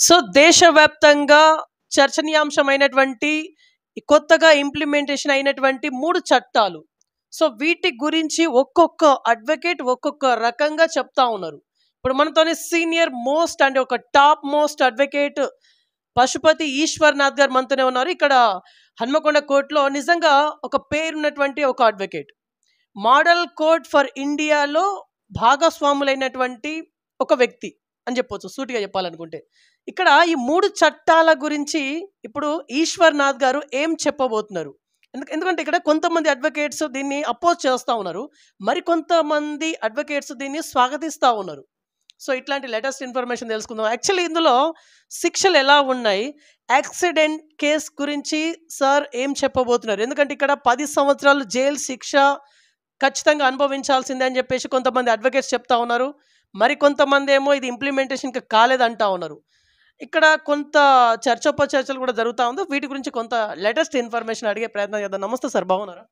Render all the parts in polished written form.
So దేశవ్యాప్తంగా చర్చనీయాంశమైనటువంటి కొత్తగా implementation అయినటువంటి 3 చట్టాలు. సో వీటి గురించి ఒక్కొక్క అడ్వకేట్ ఒక్కొక్క రకంగా చెప్తా ఉన్నారు. ఇప్పుడు మనతోనే సీనియర్ మోస్ట్ అంటే ఒక టాప్ మోస్ట్ అడ్వకేట్ పశుపతి ఈశ్వర్నాథ్ గారు మనతోనే ఉన్నారు. ఇక్కడ హన్మకొండ కోర్టులో నిజంగా ఒక పేరున్నటువంటి ఒక అడ్వకేట్. మోడల్ కోడ్ ఫర్ ఇండియాలో భాగస్వాములైనటువంటి ఒక వ్యక్తి అని చెప్పొచ్చు సూటిగా చెప్పాలనుకుంటే. ఇక్కడ ఈ 3 చట్టాల గురించి ఇప్పుడు ఈశ్వర్నాథ్ గారు ఏం చెప్పబోతున్నారు? ఎందుకంటే ఇక్కడ కొంతమంది అడ్వకేట్స్ దీన్ని అపోజ్ చేస్తూ ఉన్నారు, మరికొంతమంది అడ్వకేట్స్ దీన్ని స్వాగతిస్తూ ఉన్నారు. సో ఇట్లాంటి లేటెస్ట్ ఇన్ఫర్మేషన్ తెలుసుకుందాం. యాక్చువల్లీ ఇందులో శిక్షలు ఎలా ఉన్నాయి, యాక్సిడెంట్ కేస్ గురించి సార్ ఏం చెప్పబోతున్నారు? ఎందుకంటే ఇక్కడ 10 సంవత్సరాలు జైలు శిక్ష ఖచ్చితంగా అనుభవించాల్సిందే అని చెప్పేసి కొంతమంది అడ్వకేట్స్ చెప్తా ఉన్నారు, మరికొంతమంది ఏమో ఇది ఇంప్లిమెంటేషన్కి కాలేదంటా ఉన్నారు. ఇక్కడ కొంత చర్చోపచర్చలు కూడా జరుగుతూ ఉంది. వీటి గురించి కొంత లేటెస్ట్ ఇన్ఫర్మేషన్ అడిగే ప్రయత్నం చేద్దాం. నమస్తే సార్, బాగున్నారా?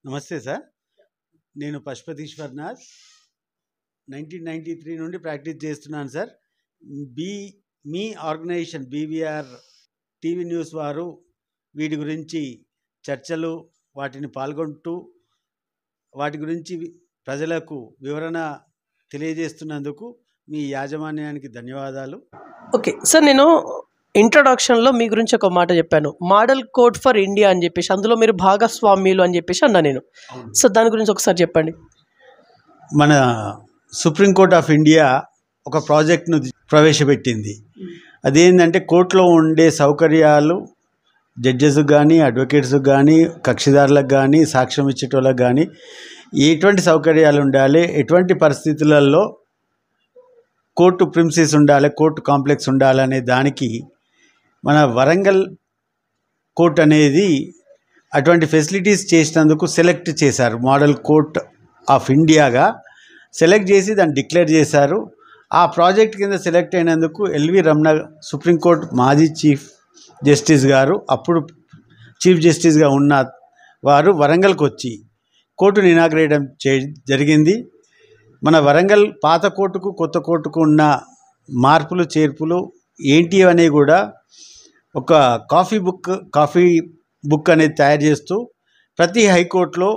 నమస్తే సార్, నేను పశుపతి ఈశ్వర్నాథ్ 1993 నుండి ప్రాక్టీస్ చేస్తున్నాను సార్. మీ ఆర్గనైజేషన్ బీవీఆర్ టీవీ న్యూస్ వారు వీటి గురించి చర్చలు వాటిని పాల్గొంటూ వాటి గురించి ప్రజలకు వివరణ తెలియజేస్తున్నందుకు మీ యాజమాన్యానికి ధన్యవాదాలు. ఓకే సార్, నేను ఇంట్రొడక్షన్లో మీ గురించి ఒక మాట చెప్పాను, మోడల్ కోడ్ ఫర్ ఇండియా అని చెప్పేసి, అందులో మీరు భాగస్వామ్యులు అని చెప్పేసి అన్నా నేను. సో దాని గురించి ఒకసారి చెప్పండి. మన సుప్రీంకోర్ట్ ఆఫ్ ఇండియా ఒక ప్రాజెక్ట్ను ప్రవేశపెట్టింది. అదేంటంటే కోర్టులో ఉండే సౌకర్యాలు జడ్జెస్కి కానీ అడ్వకేట్స్కి కానీ కక్షిదారులకు కానీ సాక్ష్యం ఇచ్చేటోళ్ళకి కానీ ఎటువంటి సౌకర్యాలు ఉండాలి, ఎటువంటి పరిస్థితులలో కోర్టు ప్రిమిసెస్ ఉండాలి, కోర్టు కాంప్లెక్స్ ఉండాలనే దానికి మన వరంగల్ కోర్ట్ అనేది అటువంటి ఫెసిలిటీస్ చేసినందుకు సెలెక్ట్ చేశారు. మోడల్ కోర్ట్ ఆఫ్ ఇండియాగా సెలెక్ట్ చేసి దాన్ని డిక్లేర్ చేశారు. ఆ ప్రాజెక్ట్ కింద సెలెక్ట్ అయినందుకు ఎల్వి రమణ సుప్రీంకోర్టు మాజీ చీఫ్ జస్టిస్ గారు, అప్పుడు చీఫ్ జస్టిస్గా ఉన్న వారు వరంగల్కి వచ్చి కోర్టును ఇనాగ్రేట్ జరిగింది. మన వరంగల్ పాత కోర్టుకు కొత్త కోర్టుకు ఉన్న మార్పులు చేర్పులు ఏంటి అనేవి కూడా ఒక కాఫీ బుక్ అనేది తయారు చేస్తూ ప్రతి హైకోర్టులో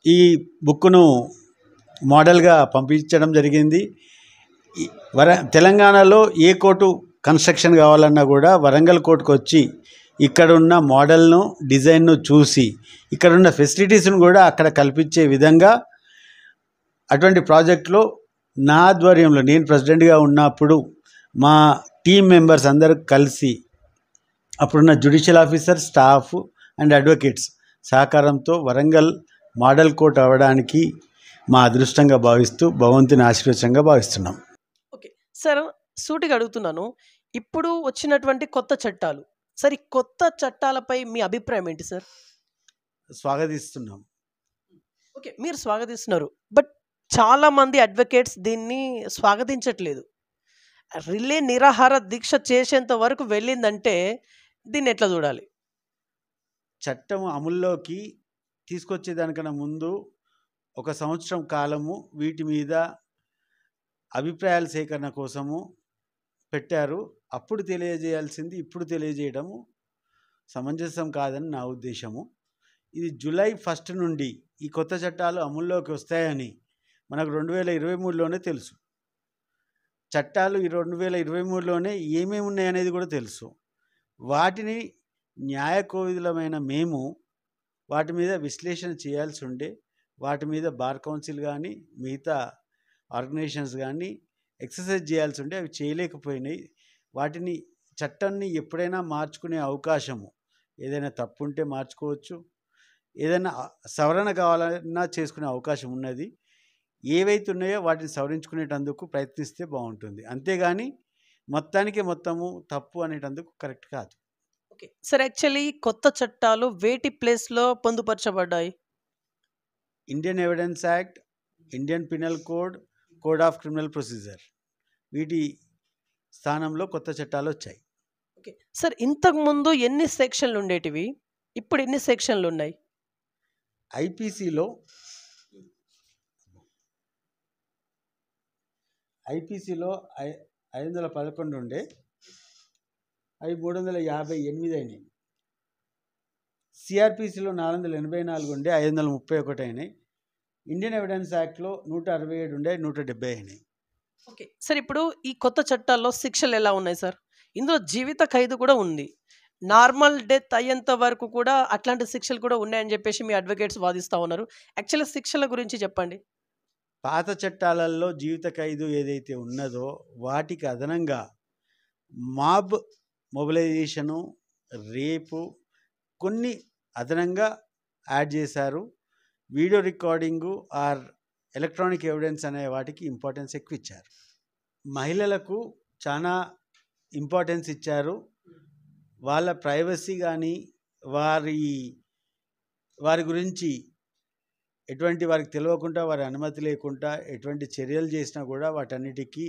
ఈ బుక్ను మోడల్గా పంపించడం జరిగింది. తెలంగాణలో ఏ కోర్టు కన్స్ట్రక్షన్ కావాలన్నా కూడా వరంగల్ కోర్టుకు వచ్చి ఇక్కడున్న మోడల్ను డిజైన్ను చూసి ఇక్కడున్న ఫెసిలిటీస్ను కూడా అక్కడ కల్పించే విధంగా అటువంటి ప్రాజెక్టులో నా ఆధ్వర్యంలో నేను ప్రెసిడెంట్గా ఉన్నప్పుడు మా టీం మెంబర్స్ అందరూ కలిసి అప్పుడున్న judicial officer, staff and advocates సహకారంతో వరంగల్ మోడల్ కోర్ట్ అవ్వడానికి మా అదృష్టంగా భావిస్తూ భగవంతుని ఆశీర్వచనంగా భావిస్తున్నాం. ఓకే సార్, సూటిగా అడుగుతున్నాను, ఇప్పుడు వచ్చినటువంటి కొత్త చట్టాలు సార్, ఈ కొత్త చట్టాలపై మీ అభిప్రాయం ఏంటి సార్? స్వాగతిస్తున్నాం. ఓకే, మీరు స్వాగతిస్తున్నారు, బట్ చాలామంది అడ్వకేట్స్ దీన్ని స్వాగతించట్లేదు. రిలే నిరాహార దీక్ష చేసేంత వరకు వెళ్ళిందంటే దీన్ని ఎట్లా చూడాలి? చట్టం అమల్లోకి తీసుకొచ్చేదానికన్నా ముందు 1 సంవత్సరం కాలము వీటి మీద అభిప్రాయాల సేకరణ కోసము పెట్టారు. అప్పుడు తెలియజేయాల్సింది ఇప్పుడు తెలియజేయడము సమంజసం కాదని నా ఉద్దేశము. ఇది జూలై 1 నుండి ఈ కొత్త చట్టాలు అమల్లోకి వస్తాయని మనకు 2023లోనే తెలుసు. చట్టాలు ఈ 2023లోనే ఏమేమి ఉన్నాయనేది కూడా తెలుసు. వాటిని న్యాయకోవిదులమైన మేము వాటి మీద విశ్లేషణ చేయాల్సి ఉండే, వాటి మీద బార్ కౌన్సిల్ కానీ మిగతా ఆర్గనైజేషన్స్ కానీ ఎక్సర్సైజ్ చేయాల్సి ఉండే, అవి చేయలేకపోయినాయి. వాటిని చట్టాన్ని ఎప్పుడైనా మార్చుకునే అవకాశము, ఏదైనా తప్పు ఉంటే మార్చుకోవచ్చు, ఏదైనా సవరణ కావాలన్నా చేసుకునే అవకాశం ఉన్నది. ఏవైతే ఉన్నాయో వాటిని సవరించుకునేటందుకు ప్రయత్నిస్తే బాగుంటుంది, అంతేగాని మొత్తము తప్పు అనేటందుకు కరెక్ట్ కాదు. ఓకే సార్, యాక్చువల్లీ కొత్త చట్టాలు వేటి ప్లేస్లో పొందుపరచబడ్డాయి? Indian evidence act, Indian penal code, code of criminal procedure, వీటి స్థానంలో కొత్త చట్టాలు వచ్చాయి. ఓకే సార్, ఇంతకుముందు ఎన్ని సెక్షన్లు ఉండేటివి, ఇప్పుడు ఎన్ని సెక్షన్లు ఉన్నాయి? ఐపీసీలో 511 ఉండే, అవి 358 అయినాయి. సిఆర్పిసిలో 484 ఉండే 531 అయినాయి. ఇండియన్ ఎవిడెన్స్ యాక్ట్లో 167 ఉండే 170 అయినాయి. ఓకే సార్, ఇప్పుడు ఈ కొత్త చట్టాల్లో శిక్షలు ఎలా ఉన్నాయి సార్? ఇందులో జీవిత ఖైదు కూడా ఉంది. నార్మల్ డెత్ అయ్యేంత వరకు కూడా అట్లాంటి శిక్షలు కూడా ఉన్నాయని చెప్పేసి మీ అడ్వకేట్స్ వాదిస్తూ ఉన్నారు. యాక్చువల్గా శిక్షల గురించి చెప్పండి. పాత చట్టాలలో జీవిత ఖైదు ఏదైతే ఉన్నదో వాటికి అదనంగా మాబ్ మొబిలైజేషను, రేపు కొన్ని అదనంగా యాడ్ చేశారు. Video recording are electronic evidence అనే వాటికి ఇంపార్టెన్స్ ఎక్కువ ఇచ్చారు. మహిళలకు చాలా ఇంపార్టెన్స్ ఇచ్చారు. వాళ్ళ ప్రైవసీ కానీ వారి గురించి ఎటువంటి వారికి తెలియకుండా, వారి అనుమతి లేకుండా ఎటువంటి చర్యలు చేసినా కూడా వాటన్నిటికీ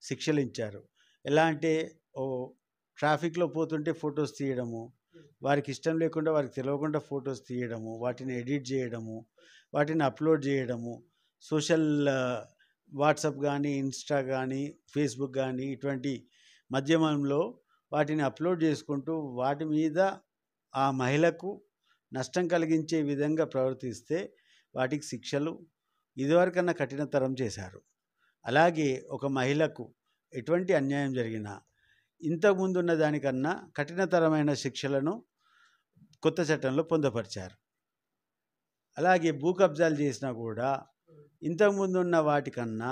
శిక్షలు ఇచ్చారు. ఎలా అంటే ట్రాఫిక్లో పోతుంటే ఫొటోస్ తీయడము, వారికి ఇష్టం లేకుండా వారికి తెలియకుండా ఫొటోస్ తీయడము, వాటిని ఎడిట్ చేయడము, వాటిని అప్లోడ్ చేయడము, సోషల్ వాట్సాప్ కానీ, ఇన్స్టా కానీ, ఫేస్బుక్ కానీ ఇటువంటి మాధ్యమంలో వాటిని అప్లోడ్ చేసుకుంటూ వాటి మీద ఆ మహిళకు నష్టం కలిగించే విధంగా ప్రవర్తిస్తే వాటికి శిక్షలు ఇదివరకన్నా కఠినతరం చేశారు. అలాగే ఒక మహిళకు ఎటువంటి అన్యాయం జరిగినా ఇంతకుముందున్న దానికన్నా కఠినతరమైన శిక్షలను కొత్త చట్టంలో పొందుపరిచారు. అలాగే భూ కబ్జాలు చేసినా కూడా ఇంతకుముందున్న వాటికన్నా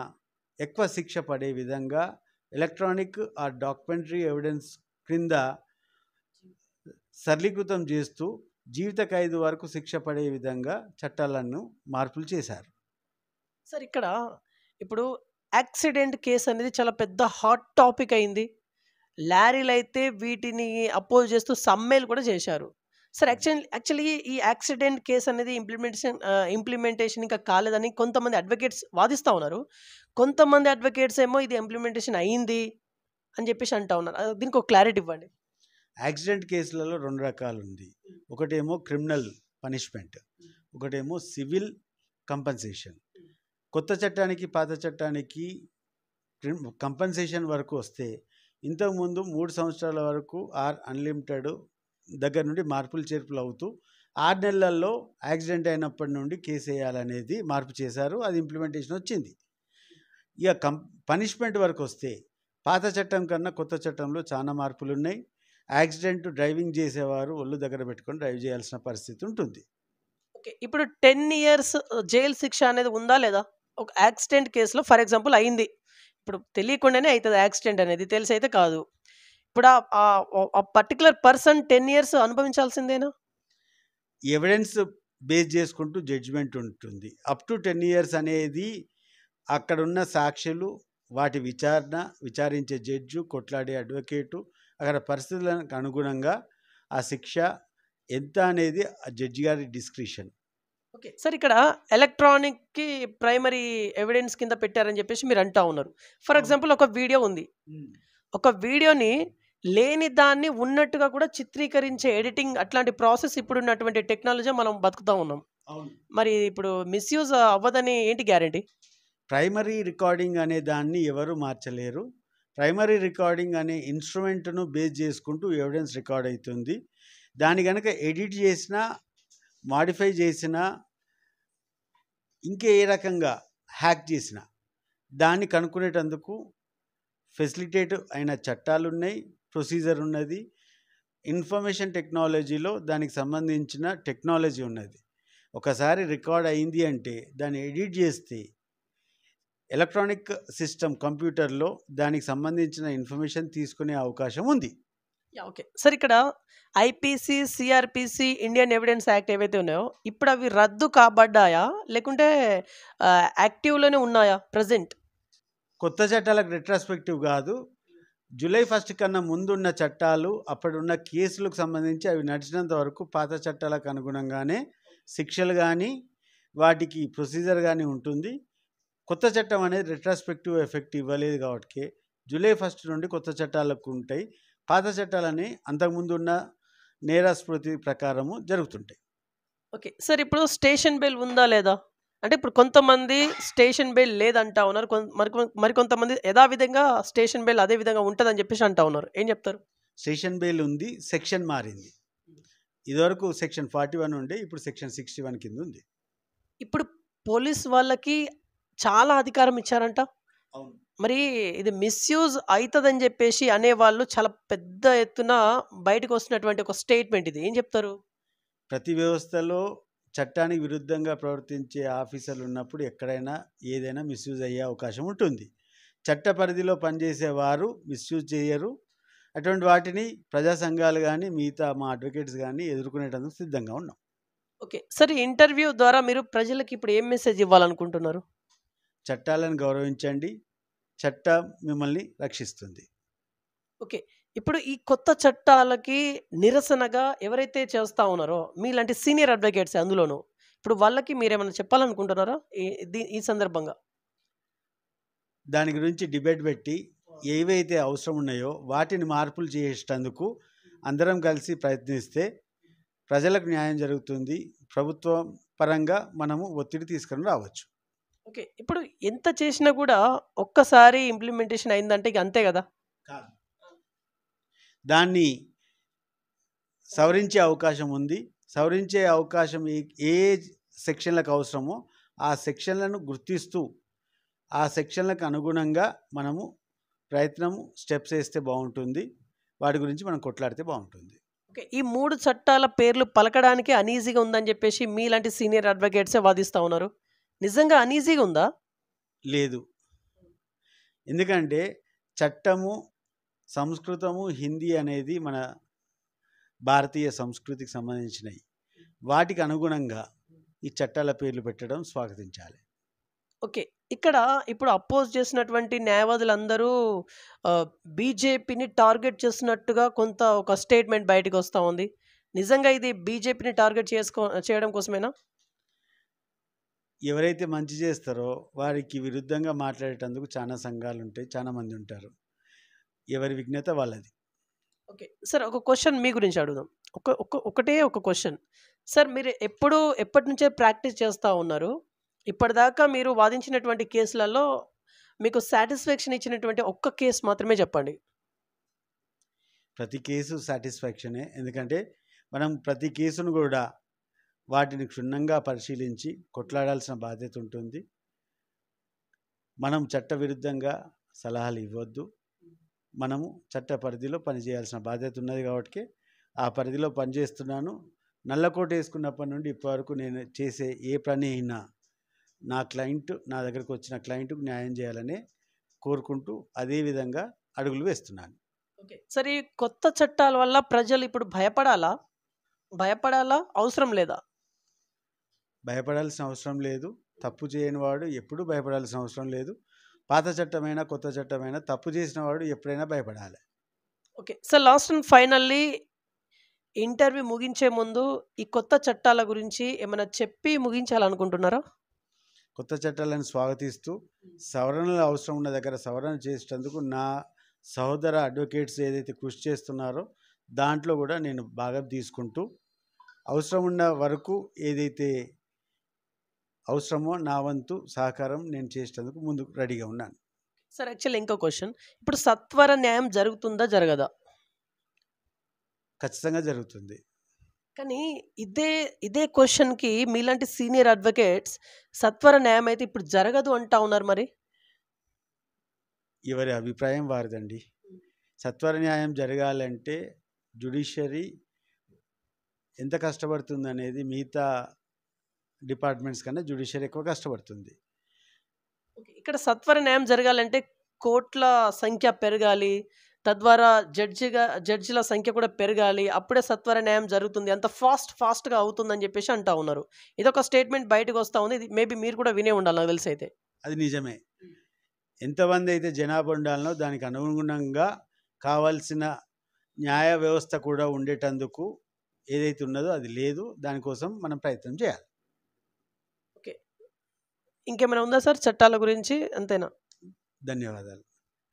ఎక్కువ శిక్ష పడే విధంగా ఎలక్ట్రానిక్ ఆర్ డాక్యుమెంటరీ ఎవిడెన్స్ క్రింద సరళీకృతం చేస్తూ జీవిత ఖైదు వరకు శిక్ష పడే విధంగా చట్టాలను మార్పులు చేశారు. సార్, ఇక్కడ ఇప్పుడు యాక్సిడెంట్ కేసు అనేది చాలా పెద్ద హాట్ టాపిక్ అయింది. లారీలు అయితే వీటిని అపోజ్ చేస్తూ సమ్మెలు కూడా చేశారు. సార్, యాక్చువల్లీ ఈ యాక్సిడెంట్ కేసు అనేది ఇంప్లిమెంటేషన్ ఇంకా కాలేదని కొంతమంది అడ్వకేట్స్ వాదిస్తూ ఉన్నారు. కొంతమంది అడ్వకేట్స్ ఏమో ఇది ఇంప్లిమెంటేషన్ అయ్యింది అని చెప్పేసి అంటూ ఉన్నారు. దీనికి ఒక క్లారిటీ ఇవ్వండి. యాక్సిడెంట్ కేసులలో 2 రకాలు ఉంది. ఒకటేమో క్రిమినల్ పనిష్మెంట్, ఒకటేమో సివిల్ కంపన్సేషన్. కొత్త చట్టానికి పాత చట్టానికి కంపన్సేషన్ వరకు వస్తే ఇంతకుముందు 3 సంవత్సరాల వరకు ఆర్ అన్లిమిటెడ్ దగ్గర నుండి మార్పులు చేర్పులు అవుతూ 6 నెలల్లో యాక్సిడెంట్ అయినప్పటి నుండి కేసు వేయాలనేది మార్పు చేశారు. అది ఇంప్లిమెంటేషన్ వచ్చింది. ఇక పనిష్మెంట్ వరకు వస్తే పాత చట్టం కన్నా కొత్త చట్టంలో చాలా మార్పులు ఉన్నాయి. యాక్సిడెంట్ డ్రైవింగ్ చేసేవారు ఒళ్ళు దగ్గర పెట్టుకొని డ్రైవ్ చేయాల్సిన పరిస్థితి ఉంటుంది. ఓకే, ఇప్పుడు 10 years జైలు శిక్ష అనేది ఉందా లేదా? ఒక యాక్సిడెంట్ కేసులో ఫర్ ఎగ్జాంపుల్ అయింది, ఇప్పుడు తెలియకుండానే అవుతుంది యాక్సిడెంట్ అనేది, తెలిసి అయితే కాదు. ఇప్పుడు ఆ పర్టికులర్ పర్సన్ 10 years అనుభవించాల్సిందేనా? ఎవిడెన్స్ బేస్ చేసుకుంటూ జడ్జిమెంట్ ఉంటుంది. అప్ టు 10 years అనేది అక్కడున్న సాక్షులు, వాటి విచారించే జడ్జు, కొట్లాడే అడ్వకేటు, అక్కడ పరిస్థితులకు అనుగుణంగా ఆ శిక్ష ఎంత అనేది ఆ జడ్జి గారి డిస్క్రిషన్. ఓకే సార్, ఇక్కడ ఎలక్ట్రానిక్కి ప్రైమరీ ఎవిడెన్స్ కింద పెట్టారని చెప్పేసి మీరు అంటా ఉన్నారు. ఫర్ ఎగ్జాంపుల్ ఒక వీడియో ఉంది, ఒక వీడియోని లేని దాన్ని ఉన్నట్టుగా కూడా చిత్రీకరించే ఎడిటింగ్, అట్లాంటి ప్రాసెస్ ఇప్పుడున్నటువంటి టెక్నాలజీ మనం బతుకుతూ ఉన్నాం. మరి ఇప్పుడు మిస్యూజ్ అవ్వదని ఏంటి గ్యారంటీ? ప్రైమరీ రికార్డింగ్ అనే దాన్ని ఎవరు మార్చలేరు. ప్రైమరీ రికార్డింగ్ అనే ఇన్స్ట్రుమెంట్ను బేస్ చేసుకుంటూ ఎవిడెన్స్ రికార్డ్ అవుతుంది. దాన్ని కనుక ఎడిట్ చేసినా, మాడిఫై చేసినా, ఇంకే ఏ రకంగా హ్యాక్ చేసినా దాన్ని కనుక్కునేటందుకు ఫెసిలిటేట్ అయిన చట్టాలు ఉన్నాయి, ప్రొసీజర్ ఉన్నది. ఇన్ఫర్మేషన్ టెక్నాలజీలో దానికి సంబంధించిన టెక్నాలజీ ఉన్నది. ఒకసారి రికార్డ్ అయింది అంటే దాన్ని ఎడిట్ చేస్తే ఎలక్ట్రానిక్ సిస్టమ్ కంప్యూటర్లో దానికి సంబంధించిన ఇన్ఫర్మేషన్ తీసుకునే అవకాశం ఉంది. ఓకే సార్, ఇక్కడ IPC, CrPC, Indian evidence act ఏవైతే ఉన్నాయో ఇప్పుడు అవి రద్దు కాబడ్డాయా లేకుంటే యాక్టివ్లోనే ఉన్నాయా ప్రజెంట్? కొత్త చట్టాలకు రెట్రాస్పెక్టివ్ కాదు. జూలై 1 కన్నా ముందున్న చట్టాలు, అప్పుడున్న కేసులకు సంబంధించి అవి నడిచినంత వరకు పాత చట్టాలకు అనుగుణంగానే శిక్షలు కానీ వాటికి ప్రొసీజర్ కానీ ఉంటుంది. కొత్త చట్టం అనేది రెట్రాస్పెక్టివ్ ఎఫెక్ట్ ఇవ్వలేదు కాబట్టి జూలై 1 నుండి కొత్త చట్టాలకు ఉంటాయి. పాత చట్టాలని అంతకుముందు ఉన్న నేరస్మృతి ప్రకారము జరుగుతుంటాయి. ఓకే సార్, ఇప్పుడు స్టేషన్ బెయిల్ ఉందా లేదా అంటే ఇప్పుడు కొంతమంది స్టేషన్ బెయిల్ లేదంటా ఉన్నారు, మరి కొంతమంది యథావిధంగా స్టేషన్ బెయిల్ అదే విధంగా ఉంటుందని చెప్పేసి అంటా ఉన్నారు. ఏం చెప్తారు? స్టేషన్ బెయిల్ ఉంది, సెక్షన్ మారింది. ఇదివరకు సెక్షన్ 41 ఉండే, ఇప్పుడు సెక్షన్ 61 కింద ఉంది. ఇప్పుడు పోలీస్ వాళ్ళకి చాలా అధికారం ఇచ్చారంట. అవును. మరి ఇది మిస్యూజ్ అవుతుందని చెప్పేసి అనేవాళ్ళు చాలా పెద్ద ఎత్తున బయటకు వస్తున్నటువంటి ఒక స్టేట్మెంట్ ఇది. ఏం చెప్తారు? ప్రతి వ్యవస్థలో చట్టానికి విరుద్ధంగా ప్రవర్తించే ఆఫీసర్లు ఉన్నప్పుడు ఎక్కడైనా ఏదైనా మిస్యూజ్ అయ్యే అవకాశం ఉంటుంది. చట్ట పరిధిలో పనిచేసేవారు మిస్యూజ్ చేయరు. అటువంటి వాటిని ప్రజా సంఘాలు కానీ మిగతా మా అడ్వకేట్స్ కానీ ఎదుర్కొనేటందుకు సిద్ధంగా ఉన్నాం. ఓకే. సరే, ఇంటర్వ్యూ ద్వారా మీరు ప్రజలకు ఇప్పుడు ఏం మెసేజ్ ఇవ్వాలనుకుంటున్నారు? చట్టాలను గౌరవించండి, చట్టం మిమ్మల్ని రక్షిస్తుంది. ఓకే. ఇప్పుడు ఈ కొత్త చట్టాలకి నిరసనగా ఎవరైతే చేస్తా ఉన్నారో మీలాంటి సీనియర్ అడ్వకేట్స్ అందులోనూ, ఇప్పుడు వాళ్ళకి మీరేమైనా చెప్పాలనుకుంటున్నారా ఈ సందర్భంగా? దాని గురించి డిబేట్ పెట్టి ఏవైతే అవసరం ఉన్నాయో వాటిని మార్పులు చేసేటందుకు అందరం కలిసి ప్రయత్నిస్తే ప్రజలకు న్యాయం జరుగుతుంది. ప్రభుత్వం పరంగా మనము ఒత్తిడి తీసుకొని రావచ్చు. ఓకే. ఇప్పుడు ఎంత చేసినా కూడా ఒక్కసారి ఇంప్లిమెంటేషన్ అయిందంటే ఇక అంతే కదా? కాదు, దాన్ని సవరించే అవకాశం ఉంది. సవరించే అవకాశం ఏ సెక్షన్లకు అవసరమో ఆ సెక్షన్లను గుర్తిస్తూ ఆ సెక్షన్లకు అనుగుణంగా మనము స్టెప్స్ వేస్తే బాగుంటుంది. వాటి గురించి మనం కొట్లాడితే బాగుంటుంది. ఓకే. ఈ 3 చట్టాల పేర్లు పలకడానికి అనీజీగా ఉందని చెప్పేసి మీలాంటి సీనియర్ అడ్వకేట్సే వాదిస్తూ ఉన్నారు. నిజంగా అనీజీగా ఉందా? లేదు. ఎందుకంటే చట్టము, సంస్కృతము, హిందీ అనేది మన భారతీయ సంస్కృతికి సంబంధించినవి. వాటికి అనుగుణంగా ఈ చట్టాల పేర్లు పెట్టడం స్వాగతించాలి. ఓకే. ఇక్కడ ఇప్పుడు అపోజ్ చేసినటువంటి న్యాయవాదులందరూ బీజేపీని టార్గెట్ చేస్తున్నట్టుగా ఒక స్టేట్మెంట్ బయటకు వస్తూ ఉంది. నిజంగా ఇది బీజేపీని టార్గెట్ చేయడం కోసమేనా? ఎవరైతే మంచి చేస్తారో వారికి విరుద్ధంగా మాట్లాడేటందుకు చాలా సంఘాలు ఉంటాయి, చాలా మంది ఉంటారు. ఎవరి విజ్ఞత వాళ్ళది. ఓకే సార్, ఒక క్వశ్చన్ మీ గురించి అడుగుదాం. ఒకటే ఒక క్వశ్చన్ సార్, మీరు ఎప్పటి నుంచే ప్రాక్టీస్ చేస్తూ ఉన్నారు? ఇప్పటిదాకా మీరు వాదించినటువంటి కేసులలో మీకు సాటిస్ఫాక్షన్ ఇచ్చినటువంటి ఒక్క కేసు మాత్రమే చెప్పండి. ప్రతి కేసు సాటిస్ఫాక్షనే. ఎందుకంటే మనం ప్రతి కేసును కూడా వాటిని క్షుణ్ణంగా పరిశీలించి కొట్లాడాల్సిన బాధ్యత ఉంటుంది. మనం చట్టవిరుద్ధంగా సలహాలు ఇవ్వద్దు. మనము చట్ట పరిధిలో పనిచేయాల్సిన బాధ్యత ఉన్నది కాబట్టి ఆ పరిధిలో పనిచేస్తున్నాను. నల్లకోట వేసుకున్నప్పటి నుండి ఇప్పటివరకు నేను చేసే ఏ పని అయినా నా దగ్గరకు వచ్చిన క్లయింట్కు న్యాయం చేయాలని కోరుకుంటూ అదేవిధంగా అడుగులు వేస్తున్నాను. ఓకే సార్, ఈ కొత్త చట్టాల వల్ల ప్రజలు ఇప్పుడు భయపడాలా అవసరం లేదా? భయపడాల్సిన అవసరం లేదు. తప్పు చేయని వాడు ఎప్పుడూ భయపడాల్సిన అవసరం లేదు. పాత చట్టమైనా కొత్త చట్టమైనా తప్పు చేసిన వాడు ఎప్పుడైనా భయపడాలి. Okay sir, last and finally interview ముగించే ముందు ఈ కొత్త చట్టాల గురించి ఏమైనా చెప్పి ముగించాలనుకుంటున్నారా? కొత్త చట్టాలను స్వాగతిస్తూ సవరణలు అవసరం ఉన్న దగ్గర సవరణ చేసేటందుకు నా సహోదర అడ్వకేట్స్ ఏదైతే కృషి చేస్తున్నారో దాంట్లో కూడా నేను భాగం తీసుకుంటూ అవసరం ఉన్న వరకు ఏదైతే అవసరమో నా వంతు సహకారం నేను చేసేందుకు ముందుకు రెడీగా ఉన్నాను. సార్, యాక్చువల్లీ ఇంకో క్వశ్చన్, ఇప్పుడు సత్వర న్యాయం జరుగుతుందా జరగదా? ఖచ్చితంగా జరుగుతుంది. కానీ ఇదే క్వశ్చన్కి మీలాంటి సీనియర్ అడ్వకేట్స్ సత్వర న్యాయం అయితే ఇప్పుడు జరగదు అంటా ఉన్నారు. మరి ఎవరి అభిప్రాయం వారిదండి. సత్వర న్యాయం జరగాలంటే జ్యుడిషియరీ ఎంత కష్టపడుతుంది అనేది మిగతా డిపార్ట్మెంట్స్ కన్నా జ్యుడిషియరీ ఎక్కువ కష్టపడుతుంది. ఇక్కడ సత్వర న్యాయం జరగాలంటే కోర్టుల సంఖ్య పెరగాలి, తద్వారా జడ్జిల సంఖ్య కూడా పెరగాలి, అప్పుడే సత్వర న్యాయం జరుగుతుంది, అంత ఫాస్ట్గా అవుతుందని చెప్పేసి అంటా ఉన్నారు. ఇదొక స్టేట్మెంట్ బయటకు వస్తూ ఉంది. ఇది మేబీ మీరు కూడా వినే ఉండాలి నాకు తెలిసి. అయితే అది నిజమే. ఎంతమంది అయితే జనాభా ఉండాలనో దానికి అనుగుణంగా కావాల్సిన న్యాయ వ్యవస్థ కూడా ఉండేటందుకు ఏదైతే ఉన్నదో అది లేదు. దానికోసం మనం ప్రయత్నం చేయాలి. ఓకే, ఇంకేమైనా ఉందా సార్ చట్టాల గురించి? అంతేనా? ధన్యవాదాలు.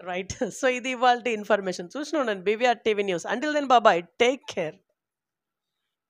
రైట్. సో ఇది ఇవాల్టి ఇన్ఫర్మేషన్. చూసిన ఉండండి BVR TV news. Until then bye bye, take care.